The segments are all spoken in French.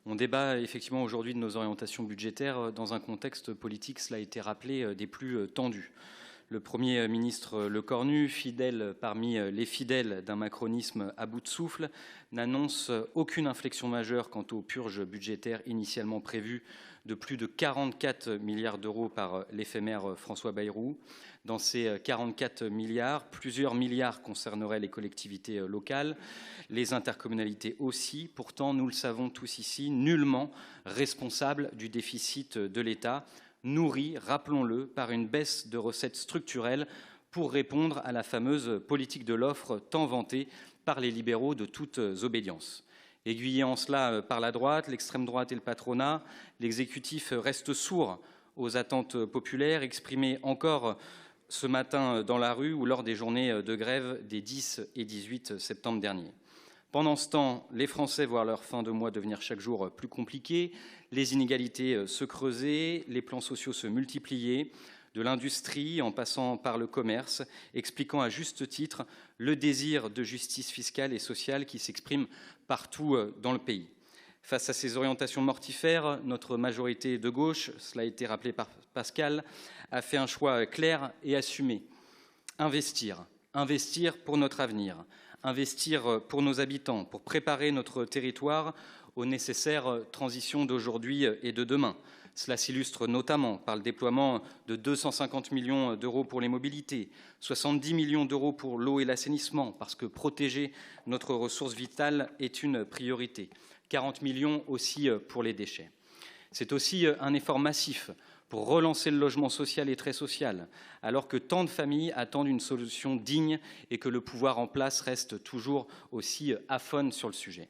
On débat effectivement aujourd'hui de nos orientations budgétaires dans un contexte politique, cela a été rappelé, des plus tendus. Le Premier ministre Lecornu, fidèle parmi les fidèles d'un macronisme à bout de souffle, n'annonce aucune inflexion majeure quant aux purges budgétaires initialement prévues de plus de 44 milliards d'euros par l'éphémère François Bayrou. Dans ces 44 milliards, plusieurs milliards concerneraient les collectivités locales, les intercommunalités aussi. Pourtant, nous le savons tous ici, nullement responsable du déficit de l'État, nourri, rappelons-le, par une baisse de recettes structurelles pour répondre à la fameuse politique de l'offre tant vantée par les libéraux de toutes obédiences. Aiguillé en cela par la droite, l'extrême droite et le patronat, l'exécutif reste sourd aux attentes populaires exprimées encore ce matin dans la rue ou lors des journées de grève des 10 et 18 septembre dernier. Pendant ce temps, les Français voient leur fin de mois devenir chaque jour plus compliquée, les inégalités se creuser, les plans sociaux se multiplier, de l'industrie en passant par le commerce, expliquant à juste titre le désir de justice fiscale et sociale qui s'exprime partout dans le pays. Face à ces orientations mortifères, notre majorité de gauche, cela a été rappelé par Pascal, a fait un choix clair et assumé. Investir pour notre avenir, investir pour nos habitants, pour préparer notre territoire aux nécessaires transitions d'aujourd'hui et de demain. Cela s'illustre notamment par le déploiement de 250 millions d'euros pour les mobilités, 70 millions d'euros pour l'eau et l'assainissement, parce que protéger notre ressource vitale est une priorité, 40 millions aussi pour les déchets. C'est aussi un effort massif pour relancer le logement social et très social, alors que tant de familles attendent une solution digne et que le pouvoir en place reste toujours aussi aphone sur le sujet.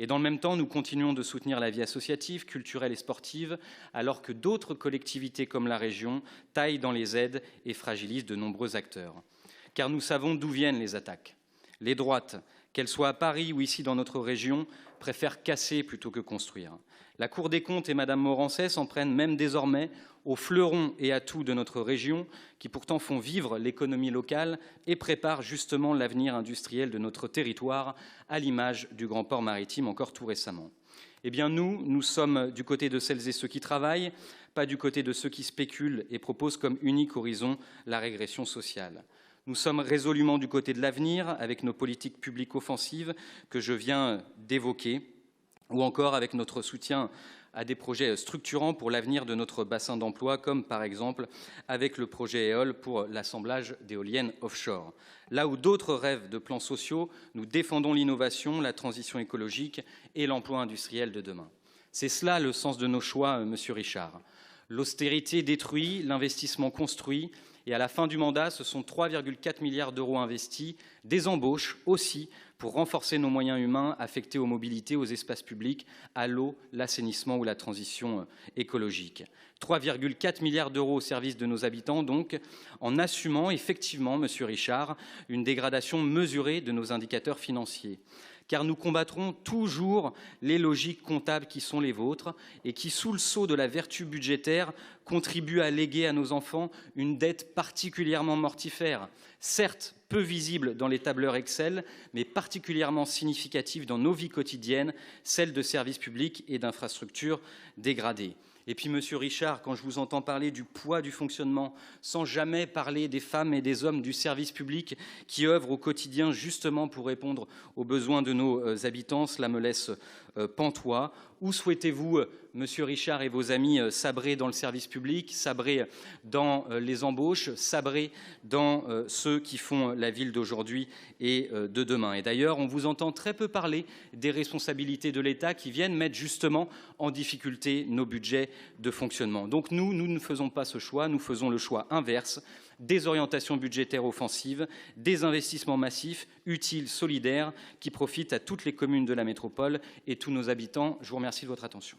Et dans le même temps, nous continuons de soutenir la vie associative, culturelle et sportive, alors que d'autres collectivités comme la région taillent dans les aides et fragilisent de nombreux acteurs. Car nous savons d'où viennent les attaques. Les droites, qu'elles soient à Paris ou ici dans notre région, préfèrent casser plutôt que construire. La Cour des comptes et Mme Morancet s'en prennent même désormais aux fleurons et atouts de notre région, qui pourtant font vivre l'économie locale et préparent justement l'avenir industriel de notre territoire, à l'image du grand port maritime encore tout récemment. Eh bien nous sommes du côté de celles et ceux qui travaillent, pas du côté de ceux qui spéculent et proposent comme unique horizon la régression sociale. Nous sommes résolument du côté de l'avenir, avec nos politiques publiques offensives que je viens d'évoquer, ou encore avec notre soutien à des projets structurants pour l'avenir de notre bassin d'emploi, comme par exemple avec le projet EOL pour l'assemblage d'éoliennes offshore. Là où d'autres rêvent de plans sociaux, nous défendons l'innovation, la transition écologique et l'emploi industriel de demain. C'est cela le sens de nos choix, Monsieur Richard. L'austérité détruit, l'investissement construit, et à la fin du mandat, ce sont 3,4 milliards d'euros investis, des embauches aussi, pour renforcer nos moyens humains affectés aux mobilités, aux espaces publics, à l'eau, l'assainissement ou la transition écologique. 3,4 milliards d'euros au service de nos habitants, donc, en assumant effectivement, Monsieur Richard, une dégradation mesurée de nos indicateurs financiers. Car nous combattrons toujours les logiques comptables qui sont les vôtres et qui, sous le sceau de la vertu budgétaire, contribuent à léguer à nos enfants une dette particulièrement mortifère, certes peu visible dans les tableurs Excel, mais particulièrement significative dans nos vies quotidiennes, celle de services publics et d'infrastructures dégradées. Et puis, Monsieur Richard, quand je vous entends parler du poids du fonctionnement, sans jamais parler des femmes et des hommes du service public qui œuvrent au quotidien justement pour répondre aux besoins de nos habitants, cela me laisse pantois. Où souhaitez-vous, Monsieur Richard et vos amis, sabrer dans le service public, sabrer dans les embauches, sabrer dans ceux qui font la ville d'aujourd'hui et de demain? Et d'ailleurs, on vous entend très peu parler des responsabilités de l'État qui viennent mettre justement en difficulté nos budgets de fonctionnement. Donc nous ne faisons pas ce choix, nous faisons le choix inverse, des orientations budgétaires offensives, des investissements massifs, utiles, solidaires, qui profitent à toutes les communes de la métropole et tous nos habitants. Je vous remercie de votre attention.